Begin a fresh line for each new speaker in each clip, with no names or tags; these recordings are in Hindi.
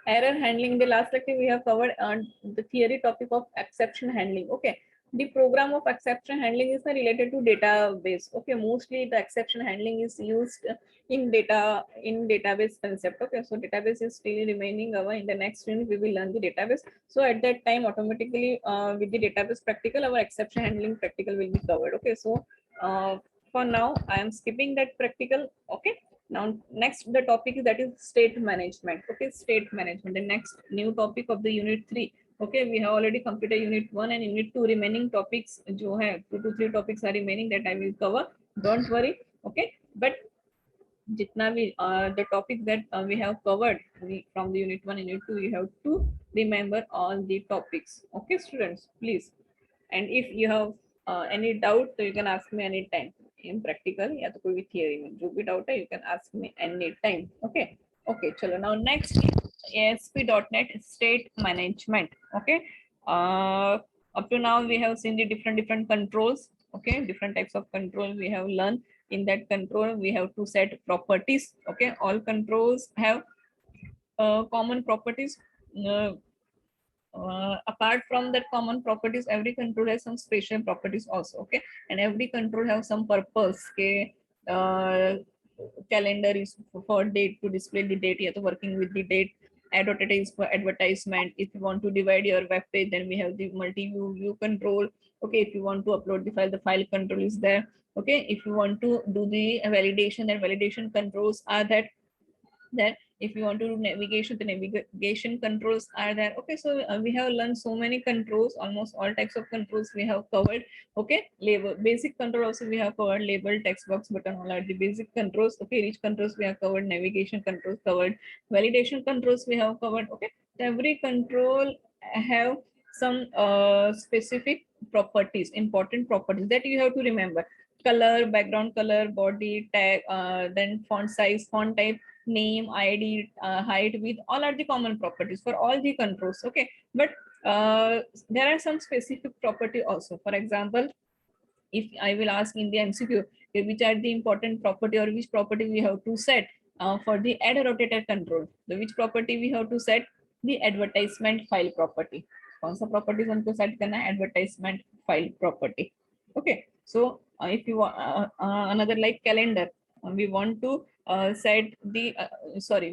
error handling. In the last lecture we have covered the theory topic of exception handling. Okay, the program of exception handling is related to database. Okay, mostly the exception handling is used in database concept. Okay, so database is still remaining our, in the next unit we will learn the database. So at that time automatically with the database practical our exception handling practical will be covered. Okay, so for now I am skipping that practical. Okay, now next the topic is that is state management. Okay, state management, the next new topic of the unit 3. Okay, we have already completed unit 1 and unit 2. Remaining topics जो है 2 to 3 topics are remaining that I will cover, don't worry. Okay, but jitna bhi the topic that we have covered from the unit 1 and unit 2, you have to remember all the topics. Okay students, please. And if you have any doubt so you can ask me anytime in practical या तो कोई भी theory में जो भी doubt है you can ask me anytime. Okay, okay, चलो now next ASP.NET state management. Okay, up to now we have seen the different controls. Okay, different types of control we have learned. In that control we have to set properties. Okay, all controls have common properties. Apart from that common properties, every control has some special properties also. Okay, and every control have some purpose. Okay, calendar is for date, to display the date, you have to working with the date. Annotator is for advertisement. If you want to divide your web page, then we have the multi-view view control. Okay, if you want to upload the file control is there. Okay, if you want to do the validation, then validation controls are that. If you want to do navigation, the navigation controls are there. Okay, so we have learned so many controls, almost all types of controls we have covered. Okay, label basic control also we have covered, label, text box, button, all are the basic controls. Okay, reach controls we have covered, navigation controls covered, validation controls we have covered. Okay, every control have some specific properties, important properties that you have to remember. Color, background color, body tag, then font size, font type, name, id, height, width, all are the common properties for all the controls. Okay, but there are some specific property also. For example, if I will ask in the MCQ, okay, which are the important property or which property we have to set for the add rotator control, the which property we have to set, the advertisement file property. कौन सा properties हमको set करना है, advertisement file property. Okay, so if you another like calendar, we want to set the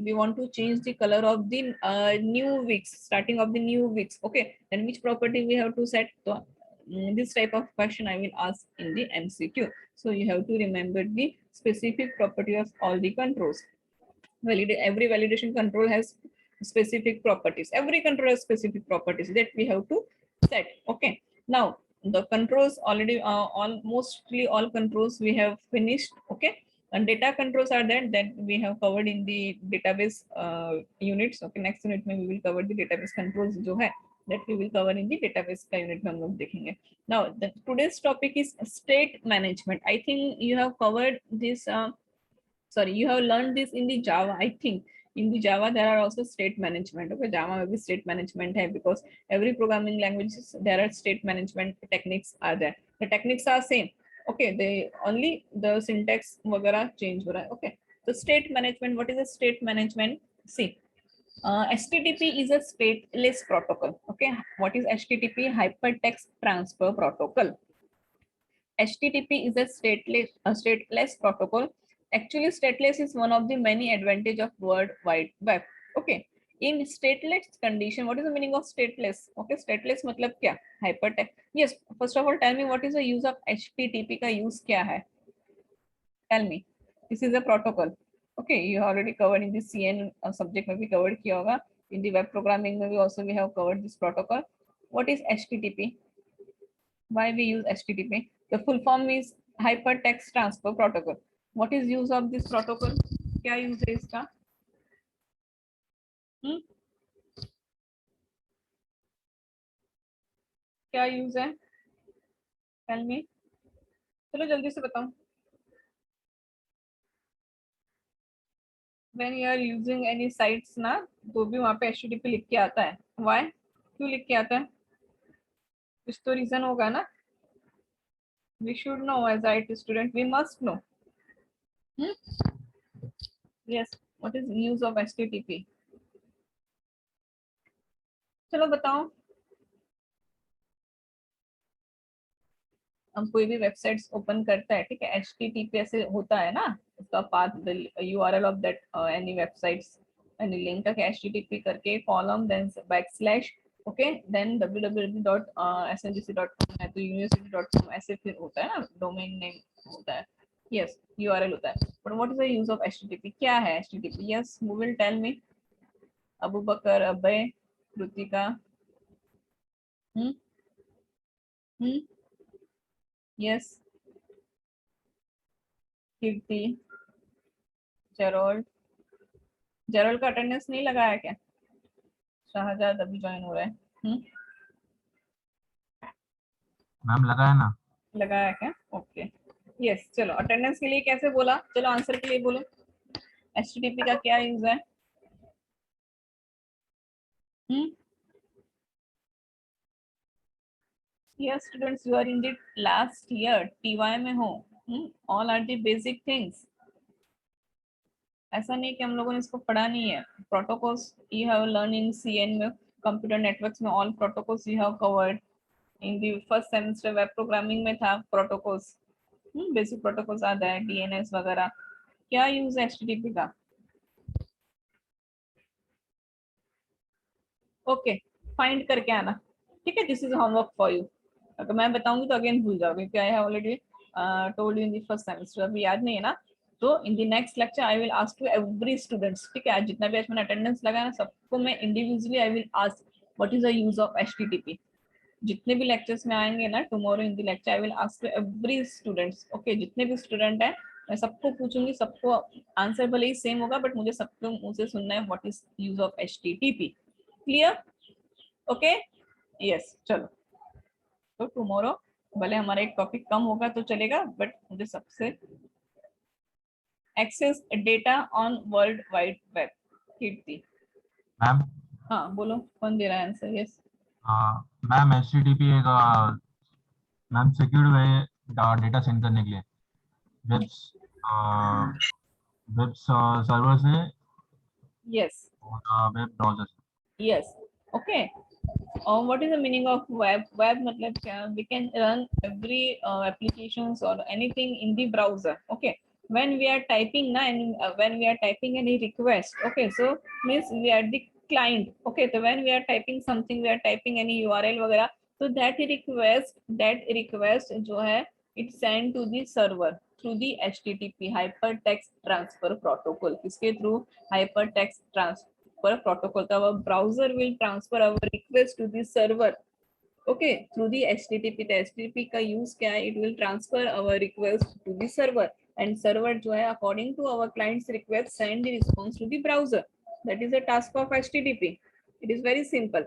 we want to change the color of the new weeks, starting of the new weeks. Okay, then which property we have to set? So this type of question I will ask in the MCQ. So you have to remember the specific property of all the controls. Every validation control has specific properties. Every control has specific properties that we have to set. Okay, now the controls already mostly all controls we have finished. Okay, and data controls are that we have covered in the database units. Okay, next unit में we will cover the database controls जो है that we will cover in the database का unit में हम लोग देखेंगे. Now the today's topic is state management. I think you have covered this you have learned this in the Java. I think in the Java there are also state management. Okay, Java may be state management hai, because every programming languages there are state management techniques are there. The techniques are same. Okay, they only the syntax वगैरह change हो रहा है. Okay, so state management, what is a state management? See, HTTP is a stateless protocol. Okay, what is HTTP? Hypertext Transfer Protocol. HTTP is a stateless protocol. Actually, stateless is one of the many advantage of World Wide Web. Okay, in stateless condition, what is the meaning of stateless? Okay, stateless मतलब क्या? Hypertext. Yes, first of all, tell me what is the use of HTTP का use क्या है? Tell me. This is a protocol. Okay, you already covered in the CN subject में भी covered किया होगा. In the web programming में भी also we have covered this protocol. What is HTTP? Why we use HTTP? The full form is Hypertext Transfer Protocol. What is use of this protocol? क्या use है इसका? क्या use है? Tell me. चलो जल्दी से बताओ. When you are using any sites ना, तो भी वहाँ पे HTTP लिख के आता है. Why? क्यों लिख के आता है? कुछ तो reason होगा ना? We should know as IT student. We must know. Yes. What is use of HTTP? चलो बताओ, हम कोई भी वेबसाइट्स ओपन करता है, ठीक है, HTTP ऐसे होता है ना, उसका path, the URL of that any websites, any link का HTTP करके column then backslash, okay, then www.sngc.com है तो university.com ऐसे फिर होता है ना, डोमेन नेम होता है, यस URL होता है। But what is the use of HTTP, क्या है HTTP? Yes, who will tell me? Abu Bakar, Abhay, Kritika, hmm hmm yes, Kirti, Jerold, Jerold का अटेंडेंस नहीं लगाया क्या? शाहजाद अभी ज्वाइन हो रहा है।
मैम लगा है ना।
लगाया क्या? ओके, यस, चलो अटेंडेंस के लिए कैसे बोला, चलो आंसर के लिए बोलो, HTTP का क्या यूज है? Yes students, you are in the last year, TY में हो, all are the basic things. ऐसा नहीं कि हम लोगों ने इसको पढ़ा नहीं है। Protocols you have learn in CN में, कंप्यूटर नेटवर्क्स में all protocols you have covered in the first semester. Web programming में था प्रोटोकॉल्स, बेसिक प्रोटोकॉल्स आता है, DNS वगैरह। क्या यूज है HTTP का? ओके, फाइंड करके आना, ठीक है, this is homework for you. अगर मैं बताऊंगी तो अगेन भूल जाओगे, क्या I have already told you in the first semester, अभी याद नहीं है ना। तो in the next lecture I will ask to every students, ठीक है, आज जितना भी आज मैंने अटेंडेंस लगाया ना, सबको मैं individually I will ask what is the use of HTTP। जितने भी लेक्चर्स में आएंगे ना tomorrow in the lecture, I will ask to every students, okay, जितने भी स्टूडेंट हैं मैं सबको पूछूंगी, सबको आंसर भले ही सेम होगा बट मुझे सबको मुंह से सुनना है what is use of HTTP। Clear? Okay, yes, चलो। तो टुमारो भले हमारा एक टॉपिक कम होगा तो चलेगा, बट मुझे सबसे access data on world wide web, Kirti.
Ma'am
हाँ बोलो, कौन दे रहा है आंसर? यस,
मैम HTTP एक ma'am secured way data send करने के लिए वेब्स वेब सर्वर से
यस,
और वेब ब्राउजर से।
Yes, okay. What is the meaning of web? Web मतलब क्या? We can run every applications or anything in the browser. Okay. When we are typing na, and when we are typing any request, okay, so means we are the client. Okay, so when we are typing something, we are typing any URL वगैरह, so that request जो है, it send to the server through the HTTP hypertext transfer protocol. किसके through? Hypertext transfer protocol. So our browser will transfer our request to the server, okay, through the HTTP. The HTTP का use क्या है? It will transfer our request to the server, and server जो है according to our client's request send the response to the browser. That is the task of HTTP. It is very simple.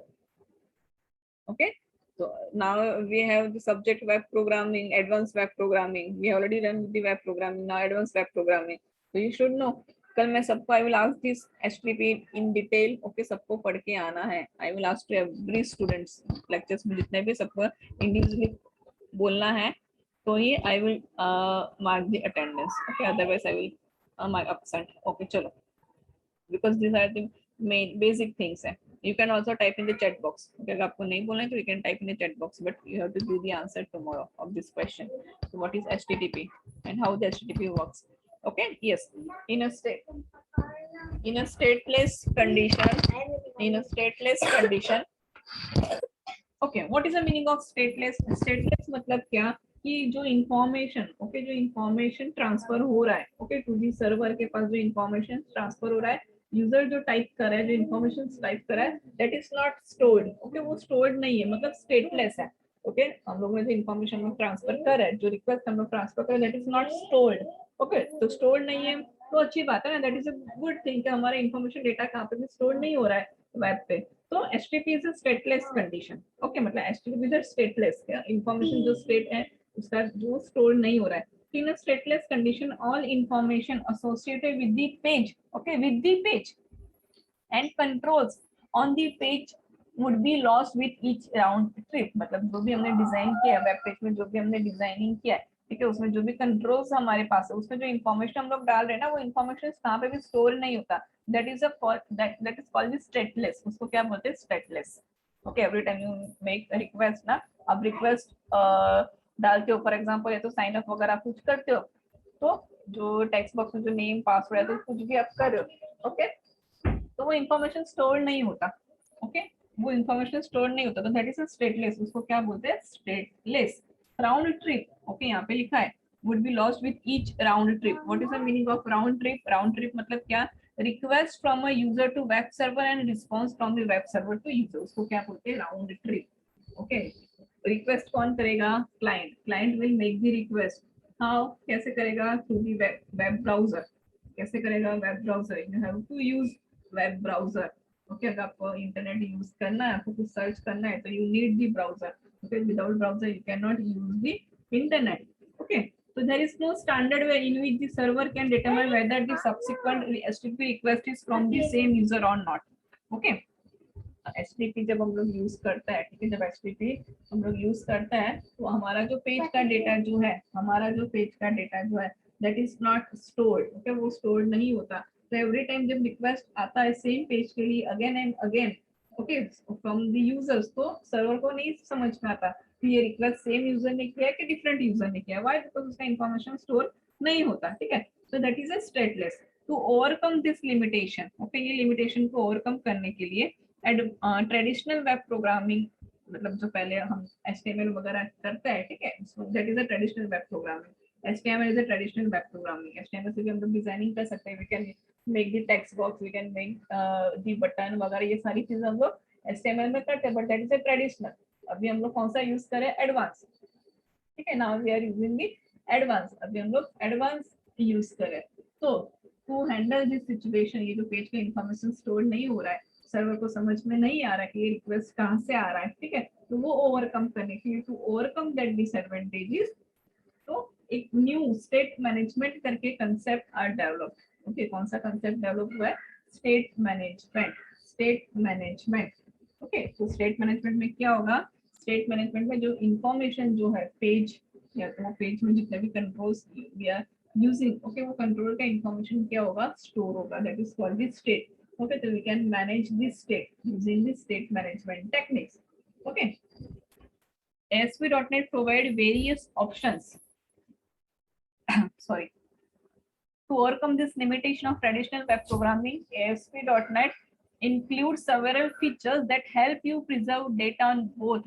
Okay, so now we have the subject web programming, advanced web programming. We already done the web programming, now advanced web programming, so you should know. कल मैं सबको I will ask this HTTP in detail, okay, सबको पढ़ के आना है। I will ask to every students, lectures में जितने भी, सबको इंडिविजुअली बोलना है, तो ही I will mark the attendance, okay, otherwise I will mark absent। Okay, चलो, because these are the main basic things है। You can also type in the chat box, okay, अगर आपको नहीं बोलना है तो you can type in the chat box, but you have to do the answer tomorrow of this question। So what is HTTP and how the HTTP works? Okay, yes, in a stateless condition, okay, what is the meaning of stateless मतलब क्या? कि जो इंफॉर्मेशन, ओके, जो इंफॉर्मेशन ट्रांसफर हो रहा है, ओके, टू दी सर्वर के पास जो इंफॉर्मेशन ट्रांसफर हो रहा है, यूजर जो टाइप कर रहा है, जो इंफॉर्मेशन टाइप कर रहा है, that is not stored, okay, वो स्टोर्ड नहीं है, मतलब स्टेटलेस है। ओके, हम लोग ने जो इंफॉर्मेशन में ट्रांसफर कर रहा है, जो रिक्वेस्ट हम लोग ट्रांसफर कर रहे हैं, that is not stored. Okay, तो स्टोर्ड नहीं है तो अच्छी बात है ना, that is a good thing कि हमारा इंफॉर्मेशन डेटा कहाँ पे भी स्टोर नहीं हो रहा है वेब पे। तो HTTP is a stateless condition, okay, मतलब HTTP is a stateless, information जो स्टेट है उसका जो स्टोर नहीं हो रहा है। In a stateless condition, all information associated with the page, okay, with the page and controls on the page would be lost with each round trip। मतलब जो भी हमने डिजाइन किया है वेब पेज में, जो भी हमने डिजाइनिंग किया है, ठीक है, उसमें जो भी कंट्रोल्स हमारे पास है, उसमें जो इन्फॉर्मेशन हम लोग डाल रहे हैं ना, वो इन्फॉर्मेशन कहाँ पे भी स्टोर नहीं होता। That is called stateless. उसको क्या बोलते हैं? Stateless. Okay every time you make request ना, अब रिक्वेस्ट डालते हो फॉर एग्जांपल या तो साइन अप वगैरह कुछ करते हो, तो जो टेक्स्ट बॉक्स में जो नेम पासवर्ड है तो कुछ भी आप कर रहे हो, ओके, तो वो इंफॉर्मेशन स्टोर नहीं होता, ओके, वो इंफॉर्मेशन स्टोर नहीं होता, तो दैट इज अ स्टेटलेस, उसको क्या बोलते हैं, स्टेटलेस। राउंड ट्रिप, ओके, यहाँ पे लिखा है would be lost with each round trip. What is the meaning of round trip? Round trip मतलब क्या, request from a user to web server and response from the web server to user, उसको क्या बोलते हैं, राउंड ट्रिप, ओके। रिक्वेस्ट कौन करेगा, client, client will make the request, how, कैसे करेगा, थ्रू दी वेब ब्राउजर, कैसे करेगा, web browser, you have to use web browser, okay, अगर आपको इंटरनेट यूज करना है, आपको कुछ सर्च करना है, तो you need the browser, okay, without browser you can not use the internet, okay. So there is no standard way in which the server can determine whether the subsequent HTTP request is from the same user or not. Okay. HTTP जब हम लोग यूज करता है, ठीक है, जब HTTP हम लोग यूज करता है तो हमारा जो पेज का डेटा जो है, हमारा जो पेज का डेटा जो है, that is not stored, okay, वो स्टोर्ड नहीं होता। तो एवरी टाइम जब रिक्वेस्ट आता है सेम पेज के लिए again and again, okay, from the users, तो सर्वर को नहीं समझ में आता कि ये रिक्वेस्ट सेम यूजर ने किया है कि डिफरेंट यूजर ने किया है, व्हाई, बिकॉज उसका इंफॉर्मेशन स्टोर नहीं होता, ठीक है। So that is a stateless. To overcome this limitation, okay, ये लिमिटेशन को ओवरकम करने के लिए ट्रेडिशनल वेब प्रोग्रामिंग, मतलब जो पहले हम HTML वगैरह करते हैं, ठीक है, that is a traditional web programming, HTML is a traditional web programming. HTML से भी हम लोग डिजाइनिंग कर सकते हैं, we can make the text box, we can make the button वगैरह, ये सारी चीजें हम लोग HTML में करते हैं, but that is a traditional। अभी हम लोग कौन सा यूज करें, एडवांस, ठीक है, now we are using the advance, अभी हम लोग एडवांस यूज करें। तो टू हैंडल दिस सिचुएशन, ये जो पेज का इंफॉर्मेशन स्टोर नहीं हो रहा है, सर्वर को समझ में नहीं आ रहा कि ये रिक्वेस्ट कहाँ से आ रहा है, ठीक है, तो वो ओवरकम करने के लिए, टू ओवरकम दैट डिसएडवांटेजेस, तो एक न्यू स्टेट मैनेजमेंट करके कंसेप्ट आर डेवलप, ओके, कौन सा कंसेप्ट डेवलप हुआ है, state management, state management, okay. तो स्टेट मैनेजमेंट में क्या होगा, स्टेट मैनेजमेंट में जो इंफॉर्मेशन जो है पेज, या तो वो पेज में जितने भी controls we are using, okay, वो कंट्रोल का इंफॉर्मेशन क्या होगा, स्टोर होगा, that is called the state, okay. तो we can manage this state using the state management techniques, okay. ASP.NET provide various options sorry, to overcome this limitation of traditional web programming, ASP.NET includes several features that help you preserve data on both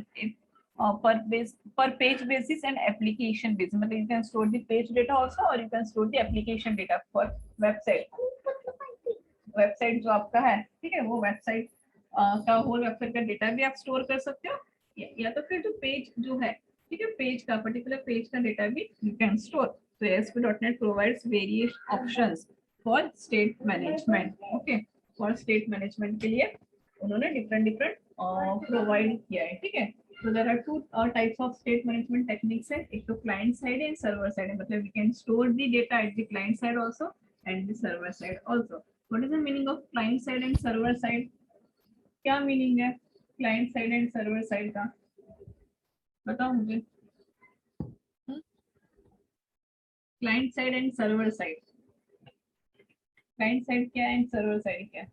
per page basis and application basis. मतलब you can store the page data also or you can store the application data for website. Website जो आपका है, ठीक है, वो वेबसाइट का होल वेबसाइट का डेटा भी आप स्टोर कर सकते हो, या तो फिर जो पेज जो है, ठीक है, पेज का पर्टिकुलर पेज का डेटा भी you can store. So ASP.NET provides various options for state management, okay, for state management के लिए उन्होंने different provide किया है, ठीक है। So there are two types of state management techniques है, एक तो client side है, server side है, मतलब we can store the data at the client side also and the server side also. What is the meaning of client side and server side? क्या meaning है client side and server side का, बताओ मुझे। Client side and server side, client side क्या है एंड सर्वर साइड क्या है,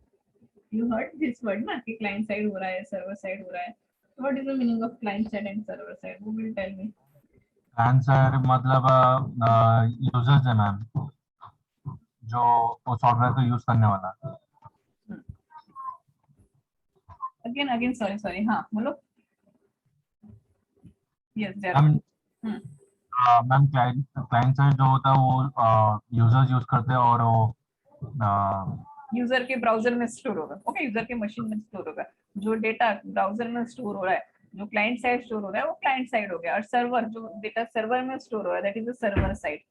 यू हर्ड दिस वर्ड ना कि क्लाइंट साइड हो रहा है, सर्वर साइड हो रहा है, what is the meaning of client side and server side, who will tell me.
Answer मतलब यूजर्स है मैम, जो वो सॉफ्टवेयर को यूज करने वाला।
अगेन अगेन सॉरी सॉरी, हाँ बोलो। यस
मैम
जरा।
मैम क्लाइंट साइड जो होता है वो यूजर्स यूज करते हैं और वो
यूजर के ब्राउजर में स्टोर होगा, ओके, यूजर के मशीन में स्टोर होगा, जो डेटा ब्राउजर में स्टोर हो रहा है, जो क्लाइंट साइड स्टोर हो रहा है वो क्लाइंट साइड हो गया, और सर्वर जो डेटा सर्वर में स्टोर हो रहा है that is the server side,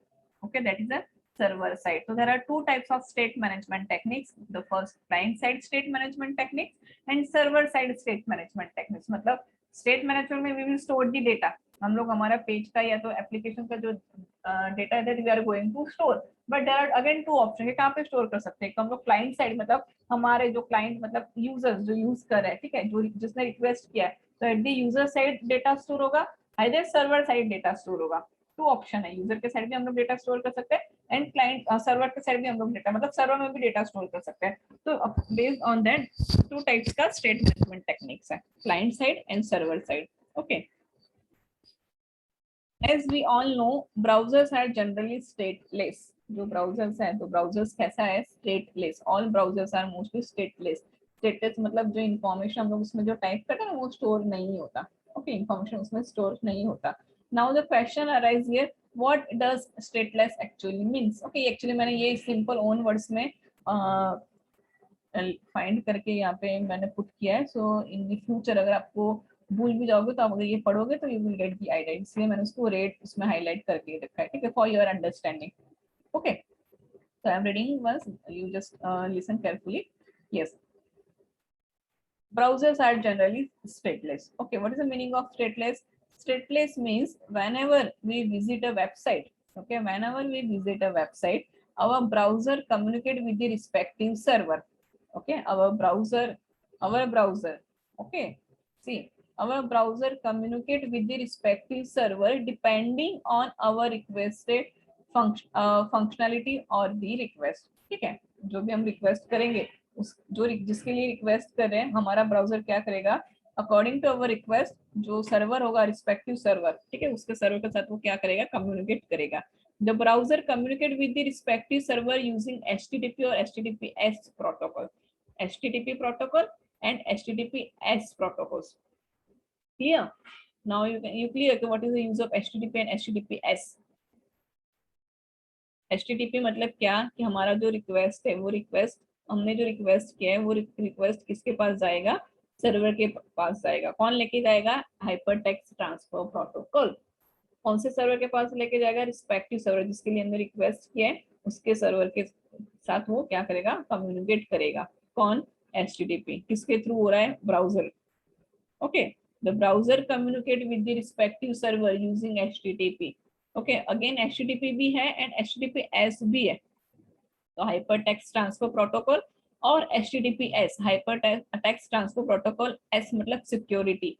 okay, that is a server side. So there are two types of state management techniques, the first client side state management techniques and server side state management techniques। मतलब state management में we will store the data, हम लोग हमारा पेज का या तो एप्लीकेशन का जो डेटा है that we are going to store, but there are again two option, कहाँ पे स्टोर कर सकते हैं, हम लोग क्लाइंट साइड, मतलब हमारे जो क्लाइंट मतलब यूजर्स जो यूज कर रहे हैं, ठीक है, जो जिसने रिक्वेस्ट किया है, तो at the user side data store होगा, either server side data store होगा, टू ऑप्शन है, यूजर के साइड भी हम लोग डेटा स्टोर कर सकते हैं एंड क्लाइंट सर्वर के साइड भी हम लोग डेटा, मतलब सर्वर में भी डेटा स्टोर कर सकते हैं। तो based on that two types का स्टेट मैनेजमेंट टेक्निक्स है, client side and server side. Okay, as we all know browsers are generally stateless। जो ब्राउजर्स है, तो ब्राउजर्स कैसा है, stateless. All browsers are mostly stateless. Stateless मतलब जो इन्फॉर्मेशन हम लोग उसमें जो टाइप करते हैं ना वो स्टोर नहीं होता। ओके, इन्फॉर्मेशन उसमें स्टोर नहीं होता। Now the question arise here, what does stateless actually means. Okay, actually मैंने ये सिंपल ओन वर्ड्स में फाइंड करके यहाँ पे मैंने पुट किया है। सो इन द फ्यूचर अगर आपको भूल भी जाओगे तो आप अगर ये पढ़ोगे तो you will get the idea, इसलिए मैंने उसको रेट उसमें हाईलाइट करके रखा है, ठीक है, for your understanding. Okay, so I'm reading once, you just listen carefully. Yes, browsers are generally stateless. Okay, what is the meaning of stateless? Stateless means whenever we visit a website, okay, whenever we visit a website, our browser communicate with the respective server. Okay, our browser, okay, see, our browser communicate with the respective server depending on our requested functionality और दी रिक्वेस्ट। ठीक है, जो भी हम रिक्वेस्ट करेंगे उस जो जिसके लिए रिक्वेस्ट कर रहे हैं हमारा ब्राउजर क्या करेगा, अकॉर्डिंग टू अवर रिक्वेस्ट जो सर्वर होगा रिस्पेक्टिव सर्वर, ठीक है, उसके सर्वर के साथ वो क्या करेगा, कम्युनिकेट करेगा। The browser communicate with the respective server using HTTP और HTTPS protocol, HTTP protocol and HTTPS protocols. Clear? Now you clear what is the use of HTTP and HTTPS? HTTP मतलब क्या, कि हमारा जो रिक्वेस्ट है वो रिक्वेस्ट हमने जो रिक्वेस्ट किया है वो रिक्वेस्ट किसके पास जाएगा, सर्वर के पास जाएगा। कौन लेके जाएगा, हाइपरटेक्स्ट ट्रांसफर प्रोटोकॉल। कौन से सर्वर के पास लेके जाएगा, रिस्पेक्टिव सर्वर जिसके लिए हमने रिक्वेस्ट किया है उसके सर्वर के साथ वो क्या करेगा, कम्युनिकेट करेगा। कौन, HTTP। किसके थ्रू हो रहा है, browser. Okay, the browser communicate with the respective server using HTTP। Okay, again HTTP भी है एंड HTTPS भी है। तो हाइपर टेक्स्ट ट्रांसफर प्रोटोकॉल और HTTPS, hyper text transfer protocol, S मतलब सिक्योरिटी।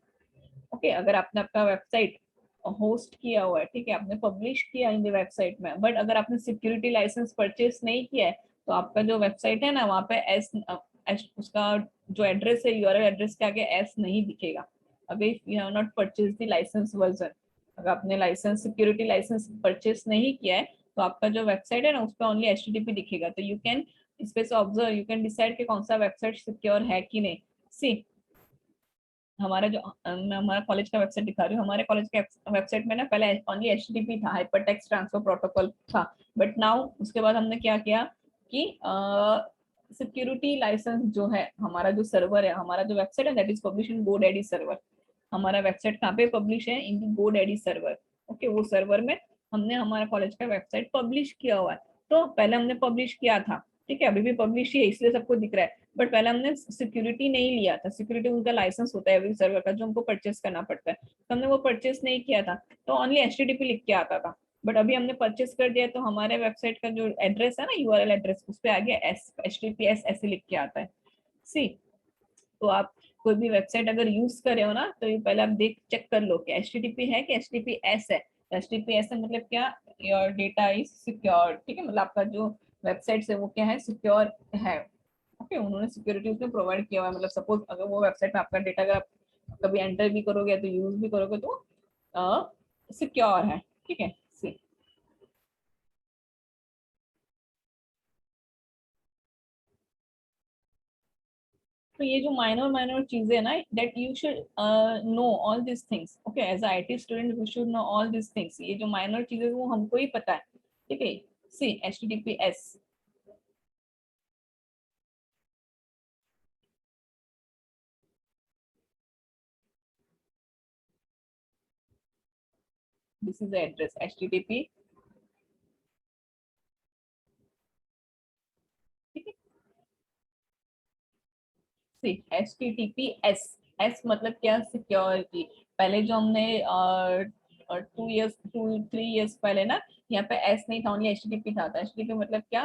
ओके, अगर आपने आपका वेबसाइट होस्ट किया हुआ है, ठीक है, आपने पब्लिश किया इन द वेबसाइट में, बट अगर आपने सिक्योरिटी लाइसेंस परचेस नहीं किया है तो आपका जो वेबसाइट है ना वहाँ पे उसका जो एड्रेस है, URL एड्रेस के आगे S नहीं दिखेगा। अभी if you have not purchase the license version, अगर आपने लाइसेंस सिक्योरिटी लाइसेंस परचेस नहीं किया है तो आपका जो वेबसाइट है ना उस पर ओनली HTTP दिखेगा। तो यू कैन इस पे से ऑब्जर्व, यू कैन डिसाइड कि कौन सा वेबसाइट सिक्योर है कि नहीं। सी, हमारा जो मैं हमारा कॉलेज का वेबसाइट दिखा रही हूँ, हमारे कॉलेज के वेबसाइट में ना पहले ओनली HTTP था, हाइपर टेक्स्ट ट्रांसफर प्रोटोकॉल था, बट नाउ उसके बाद हमने क्या किया कि सिक्योरिटी लाइसेंस जो है, हमारा जो सर्वर है, हमारा जो वेबसाइट है that is publish in GoDaddy server. हमारा वेबसाइट कहाँ पे पब्लिश है, इन GoDaddy सर्वर। ओके, वो सर्वर में हमने हमारा कॉलेज का वेबसाइट पब्लिश किया हुआ है। तो पहले हमने पब्लिश किया था, ठीक है, अभी भी पब्लिश ही है इसलिए सबको दिख रहा है, बट पहले हमने सिक्योरिटी नहीं लिया था। सिक्योरिटी उनका लाइसेंस होता है एवरी सर्वर का जो हमको परचेस करना पड़ता है, तो हमने वो परचेस नहीं किया था, तो ओनली HTTP लिख के आता था। बट अभी हमने परचेस कर दिया तो हमारे वेबसाइट का जो एड्रेस है ना, URL एड्रेस, उस पर आगे HTTPS ऐसे लिख के आता है। सी, तो आप कोई भी वेबसाइट अगर यूज कर रहे हो ना तो ये पहले आप देख चेक कर लो कि HTTP है कि HTTPS है। HTTPS है मतलब क्या, योर डेटा इज सिक्योर, ठीक है, मतलब आपका जो वेबसाइट है वो क्या है, सिक्योर है। ओके, उन्होंने सिक्योरिटी उसमें प्रोवाइड किया हुआ है, मतलब सपोज अगर वो वेबसाइट में आपका डेटा अगर आप कभी एंटर भी करोगे तो यूज भी करोगे तो सिक्योर है, ठीक है। सी, तो ये जो माइनर माइनर चीजें ना, that you should know all this things. Okay, as a IT student we should know all this things. ये जो माइनर चीजें वो हमको ही पता है, ठीक है। सी, HTTPS, this is the address HTTP, ठीक है। सी, HTTPS, S मतलब क्या, सिक्योरिटी। पहले जो हमने 2 3 इयर्स पहले ना यहाँ पे S नहीं था, ओनली HTTP था। HTTP मतलब क्या,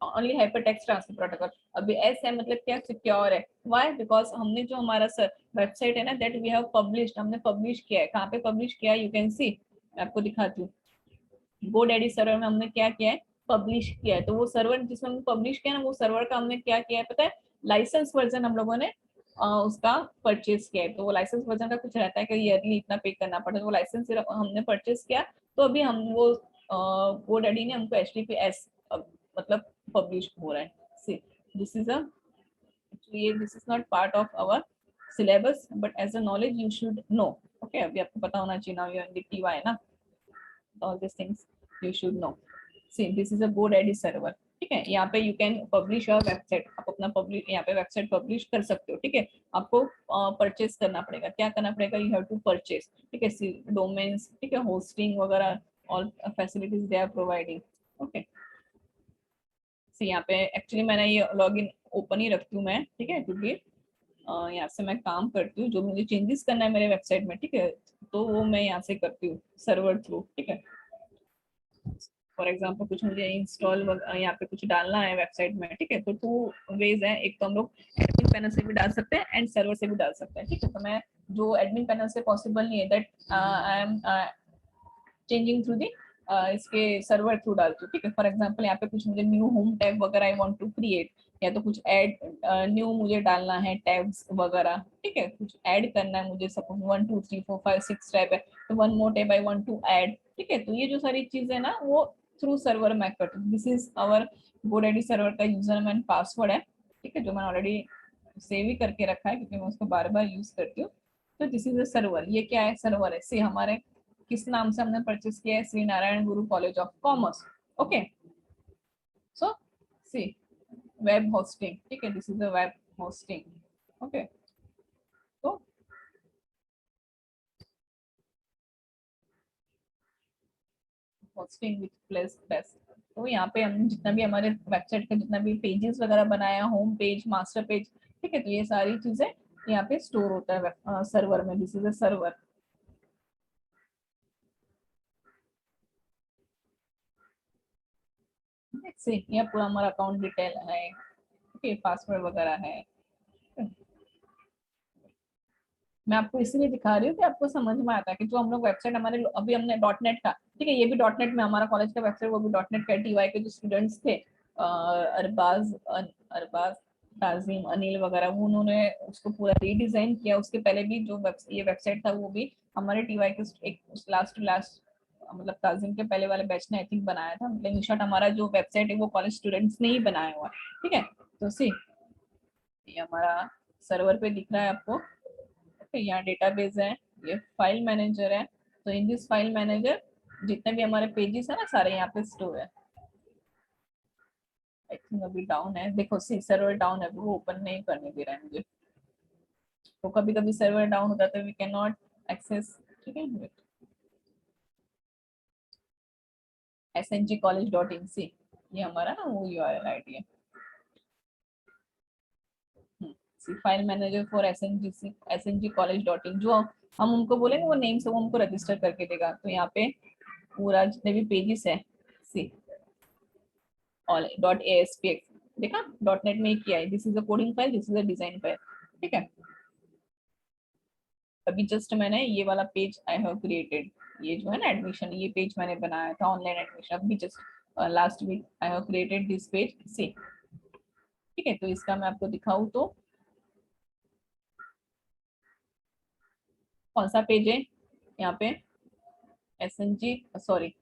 only hyper text transfer protocol. अभी S है मतलब क्या, सिक्योर है। व्हाई, बिकॉज हमने जो हमारा वेबसाइट है ना दैट वी हैव पब्लिश्ड, हमने पब्लिश किया है। कहाँ पे पब्लिश किया है, यू कैन सी, मैं आपको दिखाती हूँ। GoDaddy सर्वर में हमने क्या किया है, पब्लिश किया है। तो वो सर्वर जिसमें हमने पब्लिश किया है ना, वो सर्वर का हमने क्या किया है पता है, लाइसेंस वर्जन हम लोगों ने उसका परचेज किया है। तो वो लाइसेंस वर्जन का कुछ रहता है कि ईयरली इतना पे करना पड़ता है, तो वो लाइसेंस हमने परचेज किया। तो अभी हम वो GoDaddy ने हमको HTTPS मतलब पब्लिश हो रहा है। See this is a actually this is not part of our syllabus, but as a knowledge you should know. Okay, अभी आपको पता होना चाहिए, now you are in the TY ना, all these things you should know. See, this is a GoDaddy server, ठीक है। यहाँ पे you can publish your website, आप अपना पब्लिश यहाँ पे वेबसाइट पब्लिश कर सकते हो, ठीक है। आपको परचेज करना पड़ेगा, क्या करना पड़ेगा, यू हैव टू परचेज, ठीक है, डोमेन्स, ठीक है, होस्टिंग वगैरह, all facilities they are providing. Okay, see यहाँ पे एक्चुअली मैंने ये लॉगिन ओपन ही रखती हूँ मैं, ठीक है, क्योंकि यहाँ से मैं काम करती हूँ, जो मुझे चेंजेस करना है मेरे वेबसाइट में, ठीक है, तो वो मैं यहाँ से करती हूँ सर्वर थ्रू, ठीक है। फॉर एग्जाम्पल कुछ मुझे इंस्टॉल यहाँ पे कुछ डालना है वेबसाइट में, ठीक है, तो 2 वेज है, एक तो हम लोग एडमिन पैनल से भी डाल सकते हैं एंड सर्वर से भी डाल सकते हैं, ठीक है। तो मैं जो एडमिन पैनल से पॉसिबल नहीं है, that I am changing through the इसके सर्वर थ्रू डालती हूँ, ठीक है। फॉर एग्जाम्पल यहाँ पे कुछ मुझे न्यू होम टैब वगैरह आई वांट टू क्रिएट, या तो कुछ ऐड न्यू मुझे डालना है टैब्स वगैरह, ठीक है, कुछ ऐड करना है मुझे, सपोज 1 2 3 4 5 6 टैब है, तो 1 more tab I want to add, ठीक है। तो ये जो सारी चीजें ना वो थ्रू सर्वर मैं करती हूँ। दिस इज आवर GoDaddy सर्वर का यूजर एंड पासवर्ड है, ठीक है, जो मैंने ऑलरेडी सेव ही करके रखा है क्योंकि मैं उसको बार बार यूज करती हूँ। तो दिस इज अ सर्वर, ये क्या है, सर्वर है। सी हमारे किस नाम से हमने परचेस किया है, Shri Narayan Guru college of commerce. Okay, so see web hosting, ठीक है, this is a web hosting. Okay, तो होस्टिंग विथ प्लेस बेस्ट। तो यहाँ पे हम जितना भी हमारे वेबसाइट का जितना भी पेजेस वगैरह बनाया, होम पेज, मास्टर पेज, ठीक है, तो ये सारी चीजें यहाँ पे स्टोर होता है सर्वर में। This is a server. से ये पूरा हमारा अकाउंट डिटेल है, ओके, पासवर्ड वगैरह है। मैं आपको इसलिए दिखा रही हूँ कि आपको समझ में आता है कि जो हम लोग वेबसाइट हमारे अभी हमने डॉट नेट का, ठीक है, ये भी डॉट नेट में हमारा कॉलेज का वेबसाइट, वो भी डॉट नेट का। TY के जो स्टूडेंट्स थे अरबाज ताजिम अनिल वगैरह, वो उन्होंने उसको पूरा रीडिजाइन किया। उसके पहले भी जो ये वेबसाइट था वो भी हमारे TY के एक लास्ट टू लास्ट मतलब ताजिम के पहले वाले बैच ने आई थिंक बनाया था। मतलब इन शॉर्ट हमारा जो वेबसाइट है वो कॉलेज स्टूडेंट्स ने ही बनाया हुआ है, ठीक है। तो सी ये हमारा सर्वर पे दिख रहा है आपको, यहाँ डेटाबेस है, ये फाइल मैनेजर है। तो इन दिस फाइल मैनेजर जितने भी हमारे पेजेस है ना सारे यहाँ पे स्टोर है। आई थिंक अभी डाउन है, देखो सी सर्वर डाउन है, वो ओपन नहीं करने दे रहा है मुझे। तो कभी कभी सर्वर डाउन होता है तो वी कैन नॉट एक्सेस, ठीक है। SNGcollege.in ये हमारा ना वो URL ID है। फाइल मैनेजर फॉर SNGcollege.in, जो हम उनको बोलेंगे वो नेम से वो हमको रजिस्टर करके देगा। तो यहाँ पे पूरा जितने भी पेजेस है, सी .aspx देखा, डॉट नेट में ही किया है। This is a coding file, this is a design file, ठीक है। अभी जस्ट मैंने ये वाला पेज आई हैव क्रिएटेड, ये जो है ना एडमिशन, ये पेज मैंने बनाया था ऑनलाइन एडमिशन, अभी just last week I have created this page से, ठीक है। तो इसका मैं आपको दिखाऊं तो कौन सा पेज है यहाँ पे, SNG सॉरी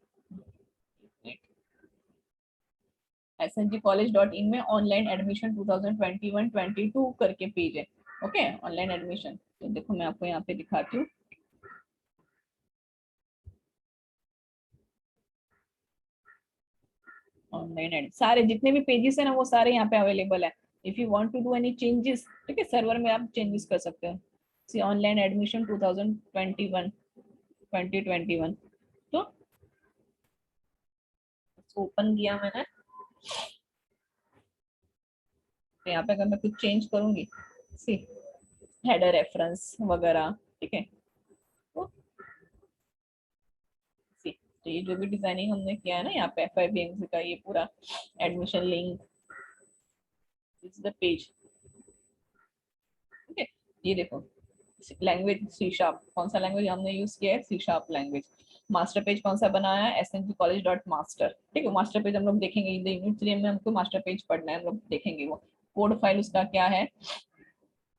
SNGcollege.in में ऑनलाइन एडमिशन 2021-22 करके पेज है, ओके, ऑनलाइन एडमिशन। तो देखो मैं आपको यहाँ पे दिखाती हूँ। ऑनलाइन एड सारे जितने भी पेजेस है ना वो सारे यहाँ पे अवेलेबल है। If you want to do any changes, ठीक है, सर्वर में आप चेंजेस कर सकते हो। सी ऑनलाइन एडमिशन 2021 तो ओपन किया मैंने। तो यहाँ पे अगर मैं कुछ चेंज करूंगी, सी हेडर रेफरेंस वगैरह, ठीक है, तो सी तो ये जो भी डिजाइनिंग हमने किया है ना यहाँ पे FIBMC का, ये पूरा admission link, this is the page, ठीक है। ये देखो लैंग्वेज C#, कौन सा लैंग्वेज हमने यूज किया है, C# लैंग्वेज। मास्टर पेज कौन सा बनाया है, snvcollege.master, ठीक है। मास्टर पेज हम लोग देखेंगे, यूनिट 3 में हमको मास्टर पेज पढ़ना है, हम लोग देखेंगे वो। कोड फाइल उसका क्या है,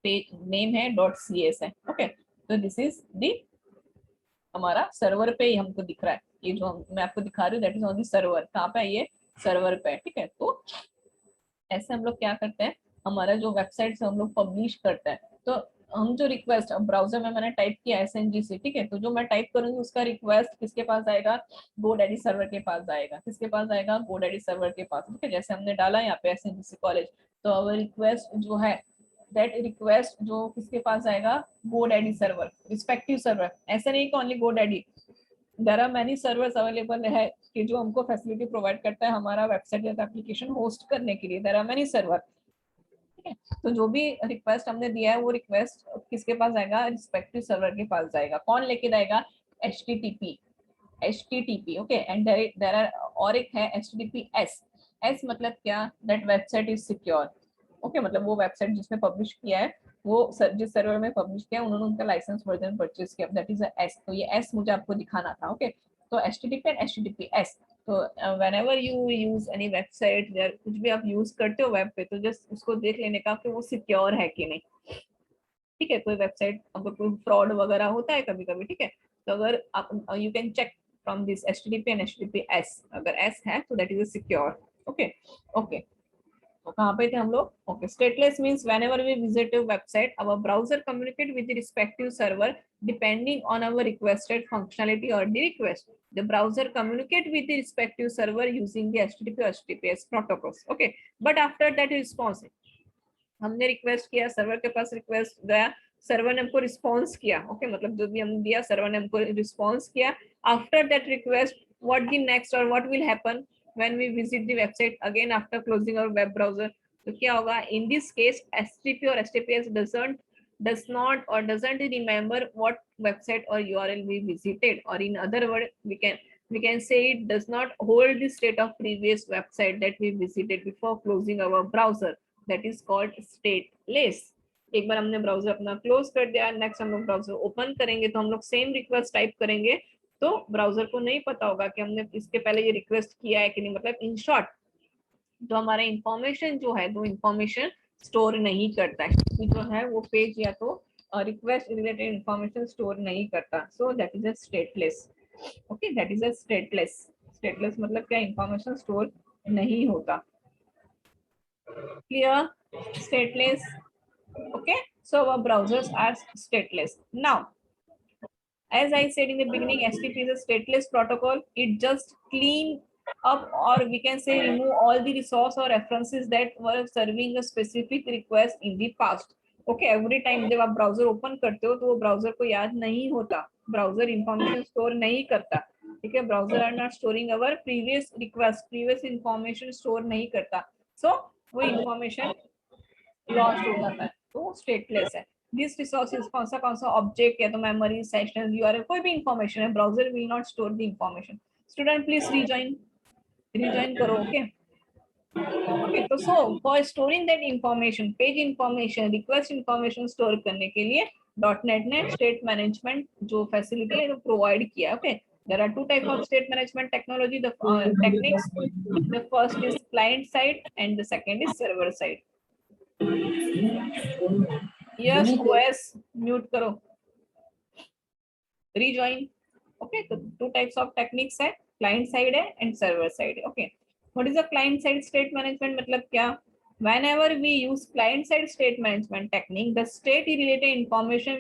पेज नेम है .cs है, ओके। तो दिस इज दी हमारा सर्वर पे ही हमको दिख रहा है, ये जो मैं आपको दिखा रही हूँ that is on the server. कहाँ पे है ये, सर्वर पे, ठीक है। तो ऐसे हम लोग क्या करते हैं, हमारा जो वेबसाइट से हम लोग पब्लिश करते हैं, तो हम जो रिक्वेस्ट, अब ब्राउजर में मैंने टाइप किया SNGC, ठीक है। तो जो मैं टाइप करूंगी उसका रिक्वेस्ट किसके पास आएगा, GoDaddy सर्वर के पास जाएगा। किसके पास जाएगा, GoDaddy सर्वर के पास, ठीक है। जैसे हमने डाला यहाँ पे SNGC कॉलेज, तो अवर रिक्वेस्ट जो है, दैट रिक्वेस्ट जो किसके पास आएगा, GoDaddy सर्वर, रिस्पेक्टिव सर्वर। ऐसा नहीं कि only GoDaddy, there are many servers available है कि जो हमको फैसिलिटी प्रोवाइड करता है हमारा वेबसाइट या एप्लीकेशन होस्ट करने के लिए, देयर आर मेनी सर्वर, ठीक है। तो जो भी रिक्वेस्ट हमने दिया है वो रिक्वेस्ट किसके पास जाएगा, रिस्पेक्टिव सर्वर के पास जाएगा। कौन लेके जाएगा, HTTP, ओके। एंड देयर आर और एक है HTTPS। एस मतलब क्या, that website is secure, okay. मतलब वो वेबसाइट जिसने पब्लिश किया है, वो जिस सर्वर में पब्लिश किया है, उन्होंने उनका लाइसेंस वर्जन परचेज किया, दैट इज एस। तो ये एस मुझे आपको दिखाना था, ओके। तो HTTP एंड HTTPS। तो whenever you use any website, कुछ भी आप यूज करते हो वेब पे, तो जस्ट उसको देख लेने का कि वो सिक्योर है कि नहीं, ठीक है। कोई वेबसाइट अगर कोई फ्रॉड वगैरह होता है कभी कभी, ठीक है। तो अगर आप you can check from this HTTP and HTTPS, अगर एस है तो that is secure, okay okay. तो कहाँ पे थे हम लोग, okay. Stateless means whenever we visit a website, our browser communicate with the respective server depending on our requested functionality or the request. The browser communicate with the respective server using the HTTP or HTTPS protocols, okay. But after that response, हमने रिक्वेस्ट किया, सर्वर के पास रिक्वेस्ट गया, सर्वर ने हमको रिस्पॉन्स किया, ओके। मतलब जो भी हमने दिया सर्वर ने हमको रिस्पॉन्स किया। After that request, what the next और what will happen when we visit the website again after closing our web browser. तो क्या होगा, इन दिस केस HTTP और HTTPS does not or doesn't remember what website or URL we visited, or in other word we can say it does not hold the state of previous website that we visited before closing our browser. That is called stateless. एक बार हमने ब्राउजर अपना क्लोज कर दिया, नेक्स्ट हम लोग ब्राउजर ओपन करेंगे तो हम लोग सेम रिक्वेस्ट टाइप करेंगे, तो ब्राउजर को नहीं पता होगा कि हमने इसके पहले ये रिक्वेस्ट किया है कि नहीं। मतलब इन शॉर्ट तो हमारा इंफॉर्मेशन जो है, वो इंफॉर्मेशन स्टोर नहीं करता है, जो है वो पेज या तो रिक्वेस्ट रिलेटेड इंफॉर्मेशन स्टोर नहीं करता। सो that is a stateless, okay. That is a stateless. Stateless मतलब क्या, इंफॉर्मेशन स्टोर नहीं होता। Clear? Stateless, okay. So our browsers are stateless. Now, as I said in the beginning, HTTP is a stateless protocol. It just clean up, or we can say remove all the resource or references that were serving a specific request in the past. Okay, every time जब आप ब्राउजर ओपन करते हो तो वो ब्राउजर को याद नहीं होता, ब्राउजर इंफॉर्मेशन स्टोर नहीं करता, ठीक है। Browser are not storing our previous request, previous information store नहीं करता, सो वो इंफॉर्मेशन लॉस्ट हो जाता है, तो स्टेटलेस है। दिस रिसोर्सेज कौन सा ऑब्जेक्ट या तो मेमोरी, सेशन, यूआरएल, कोई भी इंफॉर्मेशन है, browser will not store the information. Student please rejoin करो, ओके ओके। तो so for storing that information, page information, request information store करने के लिए .NET ने स्टेट मैनेजमेंट जो फैसिलिटी है वो प्रोवाइड किया, okay. There are two types of state management technology, the techniques. The first is client side and the second is server side. Yes OS mute करो, रिजॉइन, ओके। तो टू टाइप्स ऑफ टेक्निक्स है, क्लाइंट साइड है एंड सर्वर साइड है, okay. What is a client side state management, मतलब क्या, whenever we use client side state management technique, the state related information